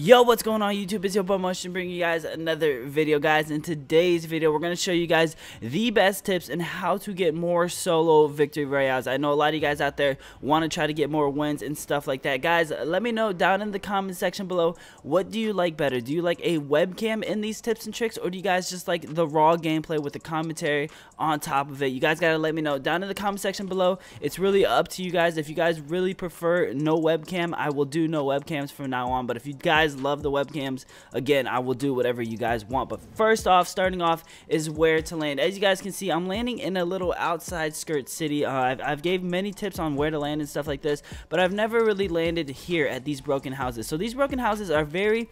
Yo, what's going on YouTube? It's your boy Motion bringing you guys another video, guys. In today's video, we're going to show you guys the best tips and how to get more solo victory royales. I know a lot of you guys out there want to try to get more wins and stuff like that. Guys, let me know down in the comment section below, what do you like better? Do you like a webcam in these tips and tricks, or do you guys just like the raw gameplay with the commentary on top of it? You guys got to let me know down in the comment section below. It's really up to you guys. If you guys really prefer no webcam, I will do no webcams from now on. But if you guys love the webcams, again, I will do whatever you guys want. But first off, starting off is where to land. As you guys can see, I'm landing in a little outside skirt city. I've gave many tips on where to land and stuff like this, but I've never really landed here at these broken houses. So these broken houses are very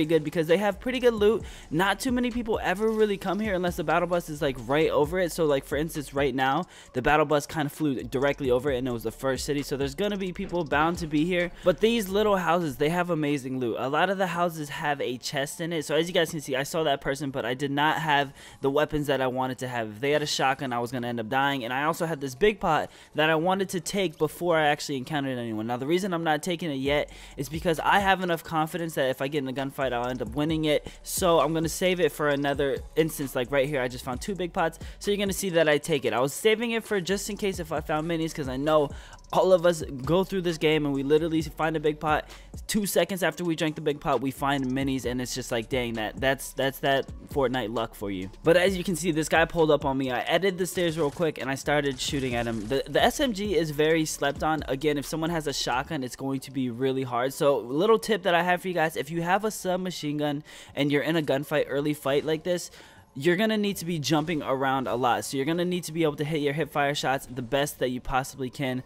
good because they have pretty good loot. Not too many people ever really come here unless the battle bus is like right over it. So like for instance, right now the battle bus kind of flew directly over it and it was the first city, so there's gonna be people bound to be here. But these little houses, they have amazing loot. A lot of the houses have a chest in it, so as you guys can see, I saw that person, but I did not have the weapons that I wanted to have. If they had a shotgun, I was gonna end up dying. And I also had this big pot that I wanted to take before I actually encountered anyone. Now the reason I'm not taking it yet is because I have enough confidence that if I get in a gunfight, I'll end up winning it. So I'm gonna save it for another instance. Like right here, I just found two big pots, so you're gonna see that I take it. I was saving it for just in case if I found minis, because I know all of us go through this game and we literally find a big pot. 2 seconds after we drank the big pot, we find minis, and it's just like, dang, that's that Fortnite luck for you. But as you can see, this guy pulled up on me. I edited the stairs real quick and I started shooting at him. The SMG is very slept on. Again, if someone has a shotgun, it's going to be really hard. So little tip that I have for you guys, if you have a submachine gun and you're in a gunfight, early fight like this, you're going to need to be jumping around a lot. So you're going to need to be able to hit your hip fire shots the best that you possibly can.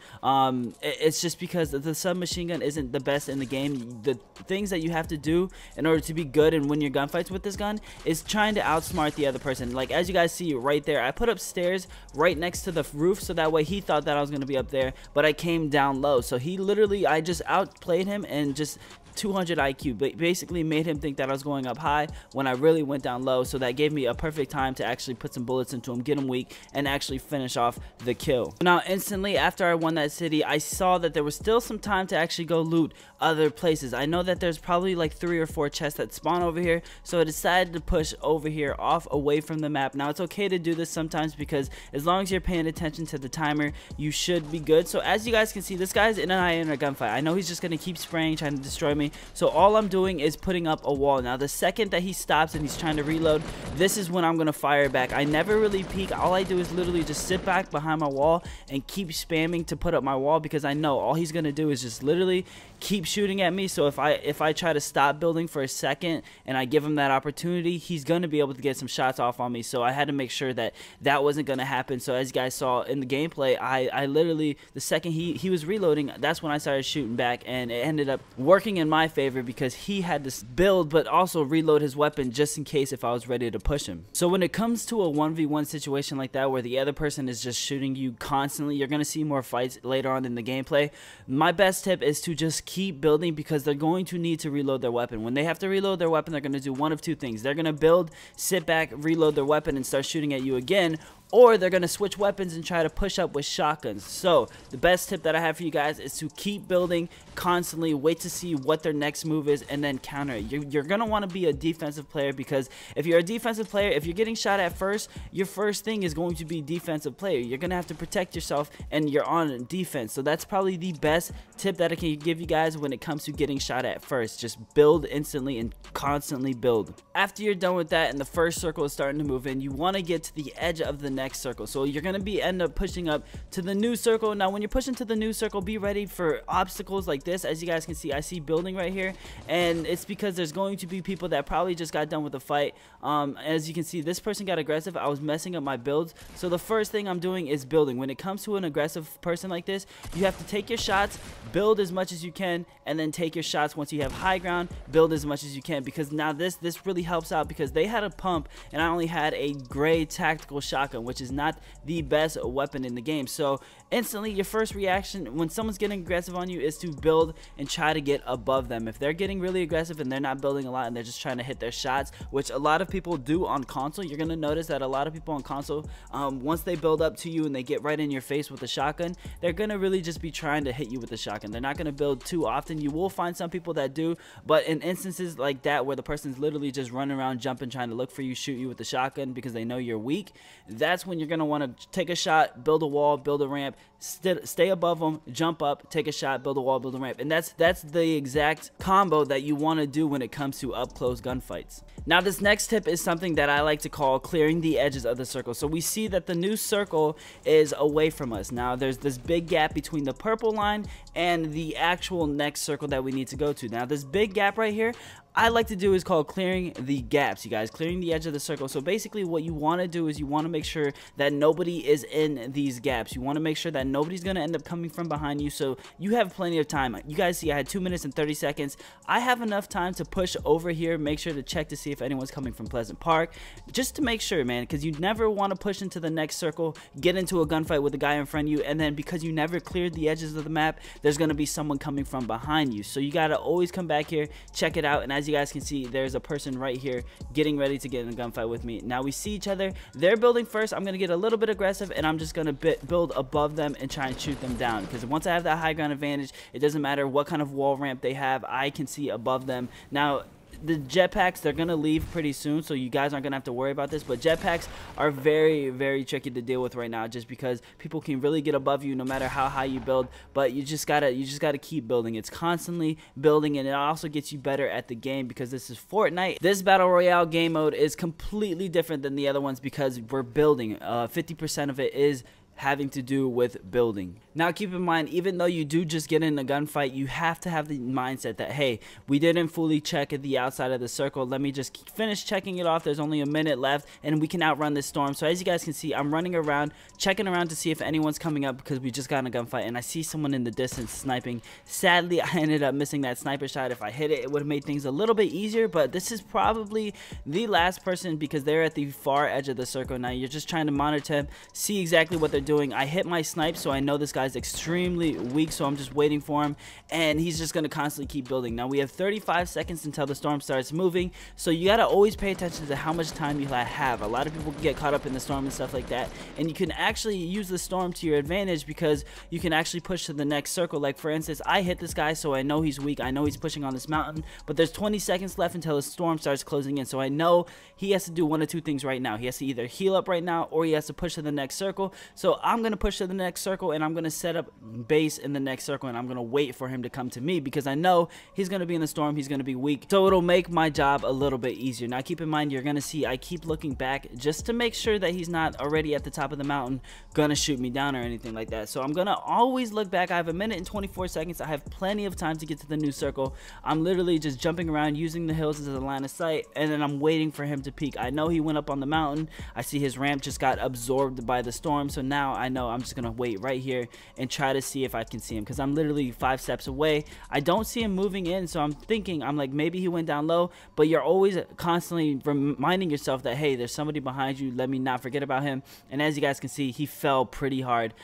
It's just because the submachine gun isn't the best in the game. The things that you have to do in order to be good and win your gunfights with this gun is trying to outsmart the other person. Like as you guys see right there, I put up stairs right next to the roof, so that way he thought that I was going to be up there, but I came down low. So he literally, I just outplayed him and just 200 IQ, but basically made him think that I was going up high when I really went down low. So that gave me a perfect time to actually put some bullets into him, get him weak, and actually finish off the kill. Now instantly after I won that city, I saw that there was still some time to actually go loot other places. I know that there's probably like 3 or 4 chests that spawn over here, so I decided to push over here off away from the map. Now it's okay to do this sometimes because as long as you're paying attention to the timer, you should be good. So as you guys can see, this guy's in a gunfight. I know he's just gonna keep spraying, trying to destroy me. So all I'm doing is putting up a wall. Now the second that he stops and he's trying to reload, this is when I'm gonna fire back. I never really peek. All I do is literally just sit back behind my wall and keep spamming to put up my wall, because I know all he's gonna do is just literally keep shooting at me. So if I try to stop building for a second and I give him that opportunity, he's gonna be able to get some shots off on me. So I had to make sure that that wasn't gonna happen. So as you guys saw in the gameplay, I literally, the second he was reloading, that's when I started shooting back, and it ended up working in my favor because he had to build but also reload his weapon just in case if I was ready to push him. So when it comes to a 1v1 situation like that where the other person is just shooting you constantly, you're gonna see more fights later on in the gameplay. My best tip is to just keep building, because they're going to need to reload their weapon. When they have to reload their weapon, they're going to do one of two things. They're going to build, sit back, reload their weapon, and start shooting at you again, or they're going to switch weapons and try to push up with shotguns. So the best tip that I have for you guys is to keep building constantly, wait to see what their next move is, and then counter it. You're going to want to be a defensive player, because if you're a defensive player, if you're getting shot at first, your first thing is going to be defensive player. You're going to have to protect yourself and you're on defense. So that's probably the best tip that I can give you guys when it comes to getting shot at first. Just build instantly and constantly build. After you're done with that and the first circle is starting to move in, you want to get to the edge of the next circle. So you're going to end up pushing up to the new circle. Now when you're pushing to the new circle, be ready for obstacles like this. As you guys can see, I see building right here, and it's because there's going to be people that probably just got done with the fight. As you can see, this person got aggressive. I was messing up my builds, so the first thing I'm doing is building. When it comes to an aggressive person like this, you have to take your shots, build as much as you can, and then take your shots. Once you have high ground, build as much as you can, because now this really helps out, because they had a pump and I only had a gray tactical shotgun, which is not the best weapon in the game. So instantly your first reaction when someone's getting aggressive on you is to build and try to get above them. If they're getting really aggressive and they're not building a lot and they're just trying to hit their shots, which a lot of people do on console, you're gonna notice that a lot of people on console, once they build up to you and they get right in your face with a shotgun, they're gonna really just be trying to hit you with the shotgun. They're not gonna build too often. You will find some people that do, but in instances like that where the person's literally just running around jumping trying to look for you, shoot you with the shotgun because they know you're weak, that's when you're gonna want to take a shot, build a wall, build a ramp, stay above them, jump up, take a shot, build a wall, build a ramp. And that's the exact combo that you want to do when it comes to up close gunfights. Now this next tip is something that I like to call clearing the edges of the circle. So we see that the new circle is away from us. Now there's this big gap between the purple line and the actual next circle that we need to go to. Now this big gap right here, I like to do is called clearing the gaps, you guys, clearing the edge of the circle. So basically what you want to do is you want to make sure that nobody is in these gaps. You want to make sure that nobody's going to end up coming from behind you, so you have plenty of time. You guys see I had 2 minutes and 30 seconds. I have enough time to push over here, make sure to check to see if anyone's coming from Pleasant Park, just to make sure, man, because you never want to push into the next circle, get into a gunfight with the guy in front of you, and then because you never cleared the edges of the map, there's going to be someone coming from behind you. So you got to always come back here, check it out, and as you guys can see, there's a person right here getting ready to get in a gunfight with me. Now we see each other. They're building first. I'm going to get a little bit aggressive, and I'm just going to build above them and try and shoot them down, because once I have that high ground advantage, it doesn't matter what kind of wall ramp they have. I can see above them. Now the jetpacks, they're gonna leave pretty soon, so you guys aren't gonna have to worry about this, but jetpacks are very, very tricky to deal with right now, just because people can really get above you no matter how high you build. But you just gotta keep building. It's constantly building, and it also gets you better at the game, because this is Fortnite. This battle royale game mode is completely different than the other ones because we're building. 50% of it is having to do with building. Now keep in mind, even though you do just get in a gunfight, you have to have the mindset that, hey, we didn't fully check at the outside of the circle, let me just finish checking it off. There's only a minute left and we can outrun this storm. So as you guys can see, I'm running around, checking around to see if anyone's coming up, because we just got in a gunfight and I see someone in the distance sniping. Sadly, I ended up missing that sniper shot. If I hit it, it would have made things a little bit easier, but this is probably the last person because they're at the far edge of the circle. Now you're just trying to monitor them, see exactly what they're doing. I hit my snipe, so I know this guy's extremely weak, so I'm just waiting for him, and he's just going to constantly keep building. Now we have 35 seconds until the storm starts moving, so you got to always pay attention to how much time you have. A lot of people get caught up in the storm and stuff like that, and you can actually use the storm to your advantage because you can actually push to the next circle. Like for instance, I hit this guy, so I know he's weak, I know he's pushing on this mountain, but there's 20 seconds left until the storm starts closing in, so I know he has to do one of two things right now. He has to either heal up right now, or he has to push to the next circle. So I'm going to push to the next circle, and I'm going to set up base in the next circle, and I'm going to wait for him to come to me because I know he's going to be in the storm, he's going to be weak, so it'll make my job a little bit easier. Now keep in mind, you're going to see I keep looking back just to make sure that he's not already at the top of the mountain going to shoot me down or anything like that. So I'm going to always look back. I have a minute and 24 seconds. I have plenty of time to get to the new circle. I'm literally just jumping around using the hills as a line of sight, and then I'm waiting for him to peek. I know he went up on the mountain. I see his ramp just got absorbed by the storm, so now I know I'm just gonna wait right here and try to see if I can see him, because I'm literally 5 steps away. I don't see him moving in, so I'm thinking, I'm like, maybe he went down low, but you're always constantly reminding yourself that, hey, there's somebody behind you, let me not forget about him. And as you guys can see, he fell pretty hard.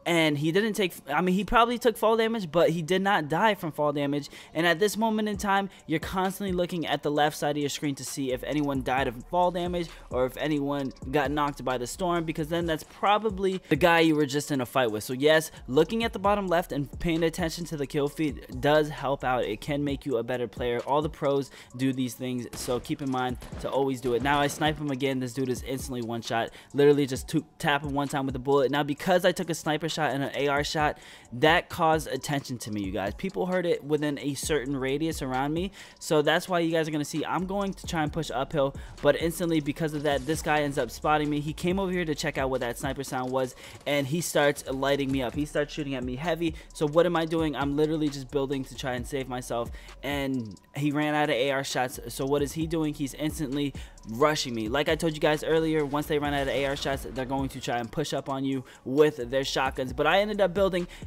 And he didn't take, I mean, he probably took fall damage, but he did not die from fall damage. And at this moment in time, you're constantly looking at the left side of your screen to see if anyone died of fall damage or if anyone got knocked by the storm, because then that's probably the guy you were just in a fight with. So yes, looking at the bottom left and paying attention to the kill feed does help out. It can make you a better player. All the pros do these things, so keep in mind to always do it. Now I snipe him again. This dude is instantly one shot. Literally just tap him one time with a bullet. Now because I took a sniper shot and an AR shot, that caused attention to me, you guys. People heard it within a certain radius around me, so that's why you guys are gonna see I'm going to try and push uphill, but instantly because of that, this guy ends up spotting me. He came over here to check out what that sniper sound was, and he starts lighting me up. He starts shooting at me heavy. So what am I doing? I'm literally just building to try and save myself, and he ran out of AR shots. So what is he doing? He's instantly rushing me. Like I told you guys earlier, once they run out of AR shots, they're going to try and push up on you with their shotgun. shotguns, but I ended up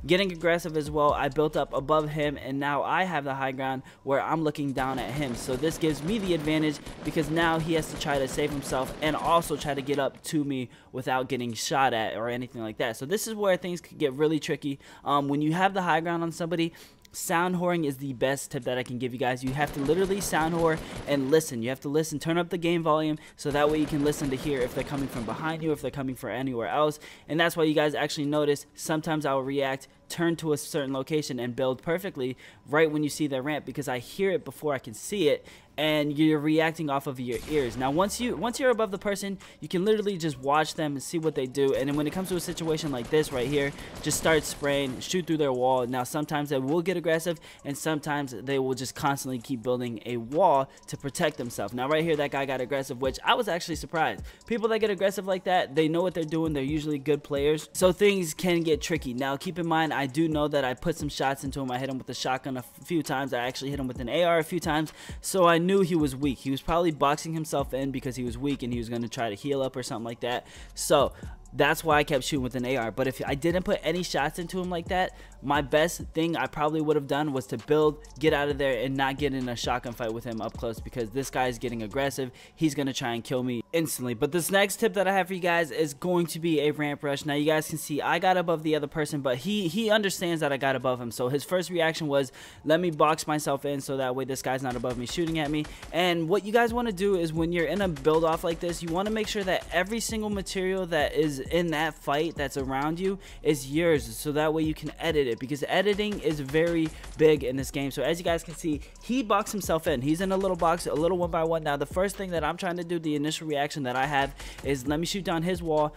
getting aggressive as well. I built up above him, and now I have the high ground where I'm looking down at him. So this gives me the advantage because now he has to try to save himself and also try to get up to me without getting shot at or anything like that. So this is where things could get really tricky. When you have the high ground on somebody, sound whoring is the best tip that I can give you guys. You have to literally sound whore and listen. You have to listen, turn up the game volume, so that way you can listen to hear if they're coming from behind you, if they're coming from anywhere else. And that's why you guys actually notice sometimes I will react, turn to a certain location, and build perfectly right when you see the ramp, because I hear it before I can see it, and you're reacting off of your ears. Now once you're above the person, you can literally just watch them and see what they do. And then when it comes to a situation like this right here, just start spraying, shoot through their wall. Now sometimes they will get aggressive, and sometimes they will just constantly keep building a wall to protect themselves. Now right here, that guy got aggressive, which I was actually surprised. People that get aggressive like that, they know what they're doing. They're usually good players, so things can get tricky. Now keep in mind, I do know that I put some shots into him. I hit him with a shotgun a few times. I actually hit him with an AR a few times, so I knew he was weak. He was probably boxing himself in because he was weak and he was going to try to heal up or something like that. So that's why I kept shooting with an AR. But if I didn't put any shots into him like that, my best thing I probably would have done was to build, get out of there, and not get in a shotgun fight with him up close, because this guy is getting aggressive. He's going to try and kill me instantly. But this next tip that I have for you guys is going to be a ramp rush. Now you guys can see I got above the other person, but he understands that I got above him. So his first reaction was, let me box myself in so that way this guy's not above me shooting at me. And what you guys want to do is, when you're in a build off like this, you want to make sure that every single material that is in that fight that's around you is yours, so that way you can edit it, because editing is very big in this game. So as you guys can see, he boxed himself in. He's in a little box, a little 1x1. Now the first thing that I'm trying to do, the initial reaction that I have, is let me shoot down his wall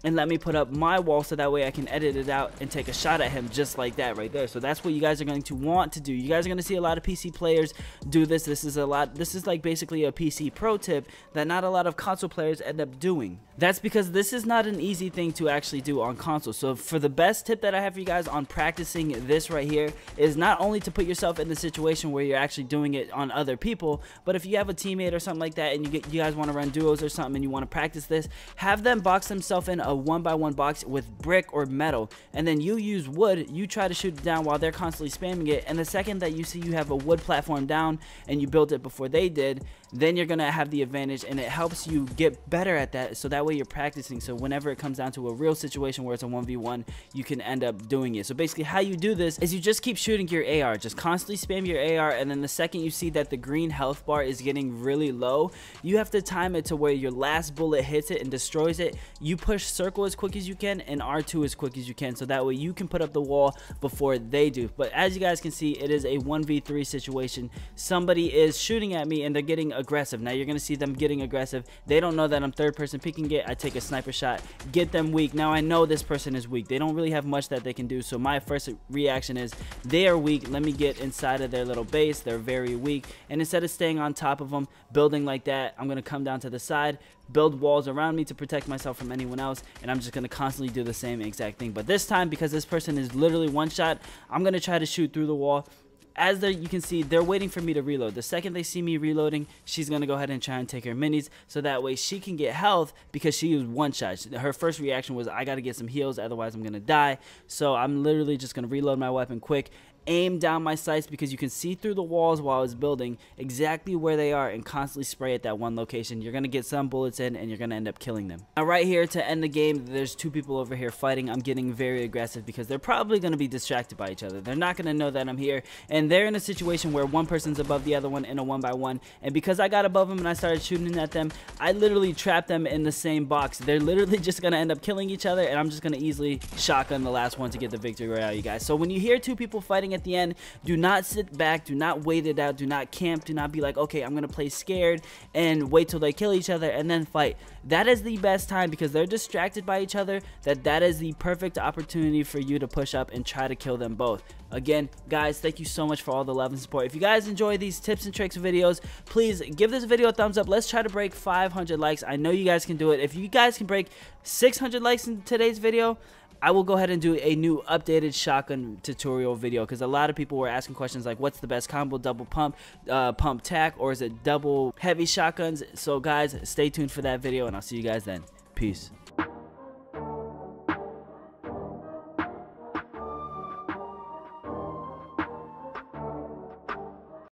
and let me put up my wall, so that way I can edit it out and take a shot at him just like that right there. So that's what you guys are going to want to do. You guys are going to see a lot of PC players do this. This is like basically a PC pro tip that not a lot of console players end up doing. That's because this is not an easy thing to actually do on console. So for the best tip that I have for you guys on practicing this right here is not only to put yourself in the situation where you're actually doing it on other people, but if you have a teammate or something like that and you guys want to run duos or something and you want to practice this, have them box themselves in a 1x1 box with brick or metal, and then you use wood. You try to shoot it down while they're constantly spamming it, and the second that you see you have a wood platform down and you built it before they did, then you're gonna have the advantage, and it helps you get better at that, so that way you're practicing, so whenever it comes down to a real situation where it's a 1v1, you can end up doing it. So basically how you do this is you just keep shooting your AR, just constantly spam your AR, and then the second you see that the green health bar is getting really low, you have to time it to where your last bullet hits it and destroys it. You push circle as quick as you can and R2 as quick as you can, so that way you can put up the wall before they do. But as you guys can see, it is a 1v3 situation. Somebody is shooting at me and they're getting aggressive. Now you're gonna see them getting aggressive. They don't know that I'm third person picking it. I take a sniper shot, get them weak. Now I know this person is weak. They don't really have much that they can do, so my first reaction is they are weak. Let me get inside of their little base. They're very weak, and instead of staying on top of them, building like that, I'm gonna come down to the side, build walls around me to protect myself from anyone else, and I'm just gonna constantly do the same exact thing. But this time, because this person is literally one shot, I'm gonna try to shoot through the wall. As you can see, they're waiting for me to reload. The second they see me reloading, she's gonna go ahead and try and take her minis, so that way she can get health, because she was one shot. Her first reaction was, I gotta get some heals, otherwise I'm gonna die. So I'm literally just gonna reload my weapon quick, aim down my sights, because you can see through the walls while I was building exactly where they are, and constantly spray at that one location. You're gonna get some bullets in and you're gonna end up killing them. Now right here to end the game, there's two people over here fighting. I'm getting very aggressive because they're probably gonna be distracted by each other. They're not gonna know that I'm here, and they're in a situation where one person's above the other one in a 1x1, and because I got above them and I started shooting at them, I literally trapped them in the same box. They're literally just gonna end up killing each other, and I'm just gonna easily shotgun the last one to get the victory royale, you guys. So when you hear two people fighting at the end, do not sit back, do not wait it out, do not camp, do not be like, okay, I'm gonna play scared and wait till they kill each other and then fight. That is the best time, because they're distracted by each other, that is the perfect opportunity for you to push up and try to kill them both. Again, guys, thank you so much for all the love and support. If you guys enjoy these tips and tricks videos, please give this video a thumbs up. Let's try to break 500 likes. I know you guys can do it. If you guys can break 600 likes in today's video, I will go ahead and do a new updated shotgun tutorial video, because a lot of people were asking questions like, what's the best combo, double pump, pump tack, or is it double heavy shotguns? So guys, stay tuned for that video, and I'll see you guys then. Peace.